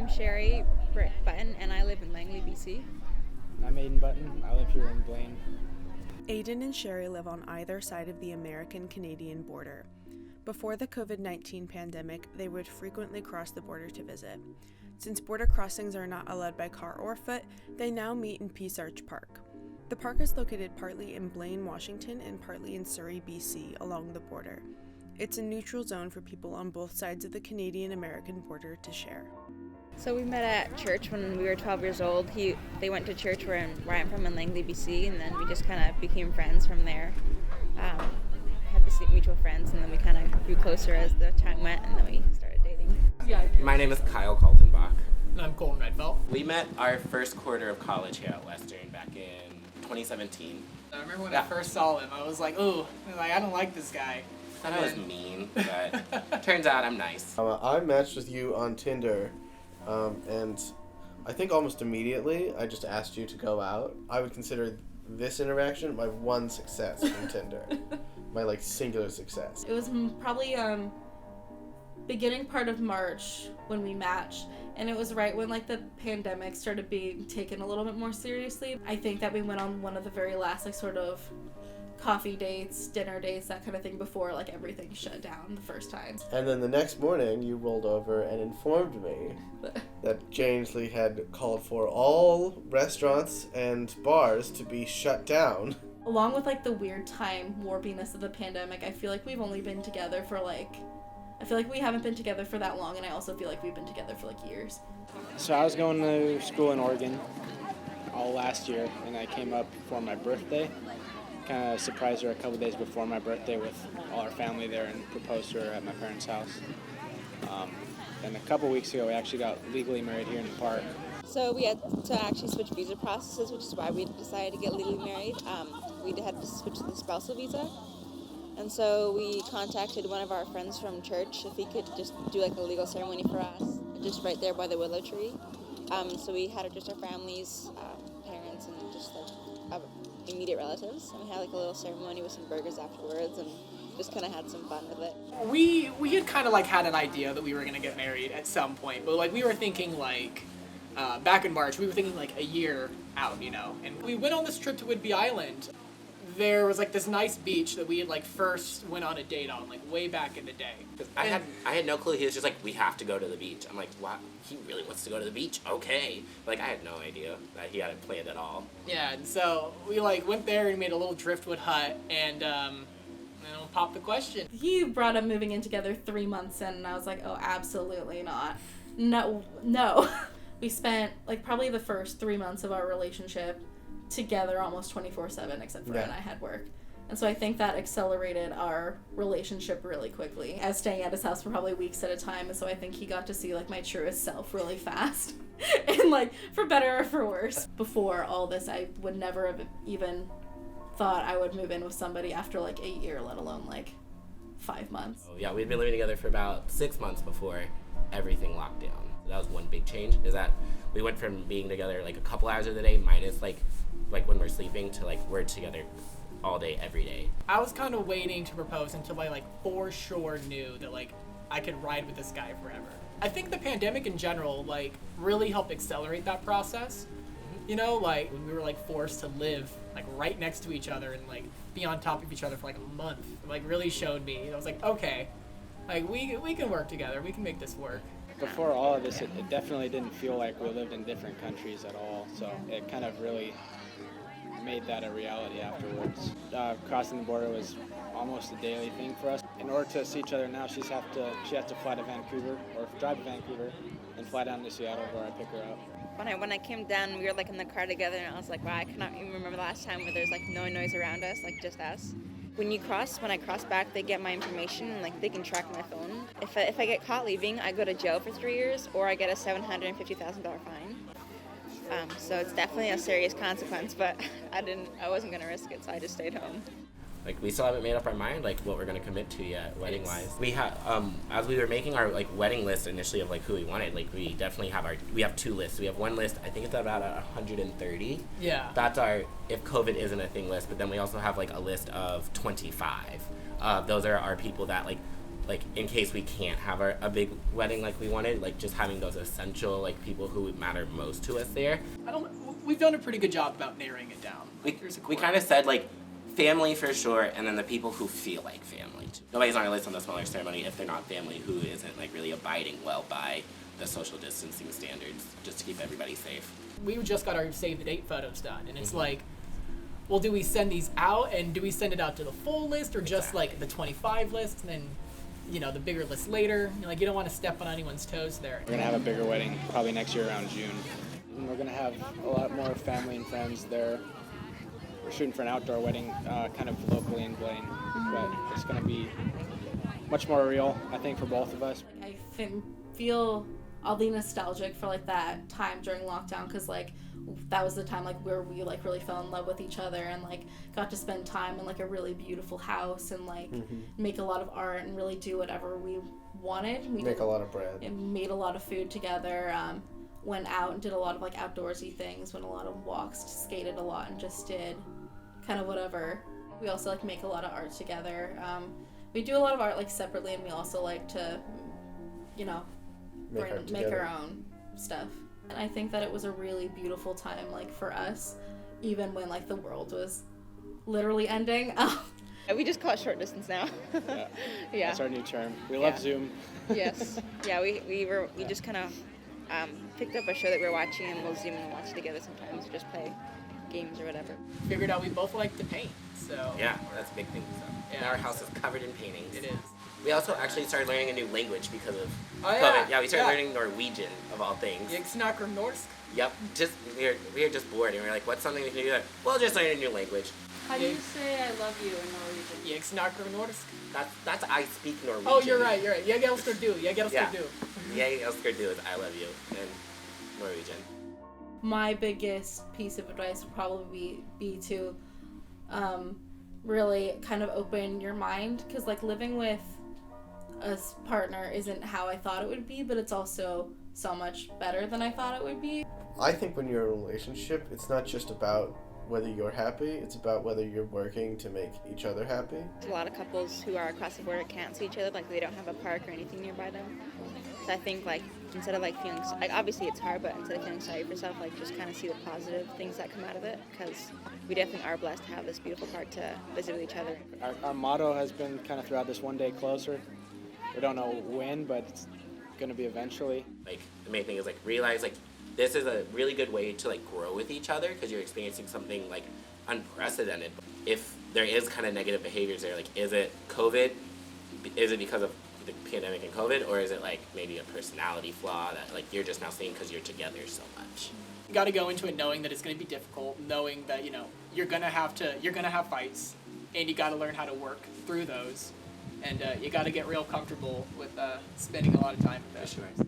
I'm Sherry Button, and I live in Langley, BC. I'm Aiden Button. I live here in Blaine. Aiden and Sherry live on either side of the American-Canadian border. Before the COVID-19 pandemic, they would frequently cross the border to visit. Since border crossings are not allowed by car or foot, they now meet in Peace Arch Park. The park is located partly in Blaine, Washington, and partly in Surrey, BC, along the border. It's a neutral zone for people on both sides of the Canadian-American border to share. So we met at church when we were 12 years old. They went to church where I'm from in Langley, BC, and then we just kind of became friends from there. Had the same mutual friends, and then we kind of grew closer as the time went, and then we started dating. My name is Kyle Kaltenbach. And I'm Colton Redfeld. We met our first quarter of college here at Western back in 2017. I remember when I first saw him, I was like, ooh, I don't like this guy. I thought I was mean, but turns out I'm nice. I matched with you on Tinder, and I think almost immediately I just asked you to go out. I would consider this interaction my one success from Tinder. My singular success. It was probably beginning part of March when we matched, and it was right when the pandemic started being taken a little bit more seriously. I think that we went on one of the very last sort of coffee dates, dinner dates, that kind of thing before everything shut down the first time. And then the next morning you rolled over and informed me that Janesley had called for all restaurants and bars to be shut down. Along with the weird time warpiness of the pandemic, I feel like we've only been together for I feel like we haven't been together for that long, and I also feel like we've been together for years. So I was going to school in Oregon all last year, and I came up for my birthday. Kind of surprised her a couple days before my birthday with all our family there and proposed to her at my parents' house. And a couple weeks ago, we actually got legally married here in the park. So we had to actually switch visa processes, which is why we decided to get legally married. We had to switch to the spousal visa. And so we contacted one of our friends from church if he could just do a legal ceremony for us, just right there by the willow tree. So we had just our families, parents, and just immediate relatives. And we had a little ceremony with some burgers afterwards, and just kind of had some fun with it. We had kind of had an idea that we were going to get married at some point, but we were thinking back in March, we were thinking a year out, And we went on this trip to Whidbey Island. There was this nice beach that we had first went on a date on way back in the day. I had no clue. He was just we have to go to the beach. I'm like, what? He really wants to go to the beach? Okay. I had no idea that he had it planned at all. Yeah, and so we went there and made a little driftwood hut and popped the question. He brought up moving in together 3 months in, and I was like, oh, absolutely not. No. We spent probably the first 3 months of our relationship together almost 24/7, except for when I had work. And so I think that accelerated our relationship really quickly. I was staying at his house for probably weeks at a time, and so I think he got to see my truest self really fast. And for better or for worse. Before all this, I would never have even thought I would move in with somebody after a year, let alone 5 months. Oh, yeah, we'd been living together for about 6 months before everything locked down. That was one big change, is that we went from being together a couple hours of the day minus when we're sleeping to we're together all day, every day. I was kind of waiting to propose until I for sure knew that I could ride with this guy forever. I think the pandemic in general really helped accelerate that process. When we were forced to live right next to each other and be on top of each other for a month, really showed me. I was okay, we can work together. We can make this work. Before all of this, it definitely didn't feel like we lived in different countries at all. So it kind of really made that a reality afterwards. Crossing the border was almost a daily thing for us. In order to see each other now, she has to fly to Vancouver or drive to Vancouver and fly down to Seattle where I pick her up. When I came down, we were in the car together, and I was wow, I cannot even remember the last time where there's no noise around us, just us. When I cross back, they get my information, and they can track my phone. If I get caught leaving, I go to jail for 3 years, or I get a $750,000 fine. So it's definitely a serious consequence, but I wasn't gonna risk it, so I just stayed home. We still haven't made up our mind what we're gonna commit to yet, wedding wise. We have as we were making our wedding list initially of who we wanted, we definitely have 2 lists. We have one list, I think it's about 130. Yeah. That's our if COVID isn't a thing list, but then we also have a list of 25. Those are our people that like in case we can't have a big wedding like we wanted, like just having those essential like people who matter most to us there. We've done a pretty good job about narrowing it down. We kind of said like family for sure, and then the people who feel like family too. Nobody's on our list on the smaller ceremony if they're not family who isn't like really abiding well by the social distancing standards, just to keep everybody safe. We just got our save the date photos done, and it's like, well, do we send these out, and do we send it out to the full list, or just like the 25 list, and then, you know, the bigger list later? Like, you don't want to step on anyone's toes there. We're gonna have a bigger wedding probably next year around June. And we're gonna have a lot more family and friends there. We're shooting for an outdoor wedding, kind of locally in Blaine, but it's gonna be much more real, I think, for both of us. I feel oddly nostalgic for like that time during lockdown, because like that was the time like where we like really fell in love with each other and like got to spend time in like a really beautiful house and like make a lot of art and really do whatever we wanted. We Make a lot of bread. and made a lot of food together, went out and did a lot of like outdoorsy things, went a lot of walks, skated a lot, and just did kind of whatever. We also like make a lot of art together. We do a lot of art like separately, and we also like to, you know, make our own stuff. And I think that it was a really beautiful time, like for us, even when like the world was literally ending. We just call it short distance now. Yeah. That's our new term. We love Zoom. Yes. Yeah, we just kind of picked up a show that we were watching, and we'll Zoom and watch it together sometimes, or just play games or whatever. Figured out we both like to paint, so. Yeah, that's a big thing. So. Yeah. Our house is covered in paintings. It is. We also actually started learning a new language because of Oh, yeah. COVID. Yeah, we started learning Norwegian, of all things. Jeg snakker norsk. Yep, we were just bored, and we were like, what's something we can do there? Well, just learn a new language. How do you say I love you in Norwegian? Jeg snakker norsk. That's I speak Norwegian. Oh, you're right. Jeg elsker du. Jeg elsker du. Jeg elsker du is I love you in Norwegian. My biggest piece of advice would probably be to really kind of open your mind, because like living with a partner isn't how I thought it would be, but it's also so much better than I thought it would be. I think when you're in a relationship, it's not just about whether you're happy, it's about whether you're working to make each other happy. A lot of couples who are across the border can't see each other, like they don't have a park or anything nearby them. So I think like instead of like feeling, like obviously it's hard, but instead of feeling sorry for yourself, like just kind of see the positive things that come out of it, because we definitely are blessed to have this beautiful park to visit with each other. Our motto has been kind of throughout this one day closer. We don't know when, but it's gonna be eventually. Like the main thing is like realize like this is a really good way to like grow with each other, because you're experiencing something like unprecedented. If there is kind of negative behaviors there, like is it COVID? Is it because of the pandemic and COVID, or is it like maybe a personality flaw that like you're just now seeing because you're together so much? You got to go into it knowing that it's going to be difficult, knowing that, you know, you're going to have fights, and you got to learn how to work through those, and you got to get real comfortable with spending a lot of time with that. For sure. So.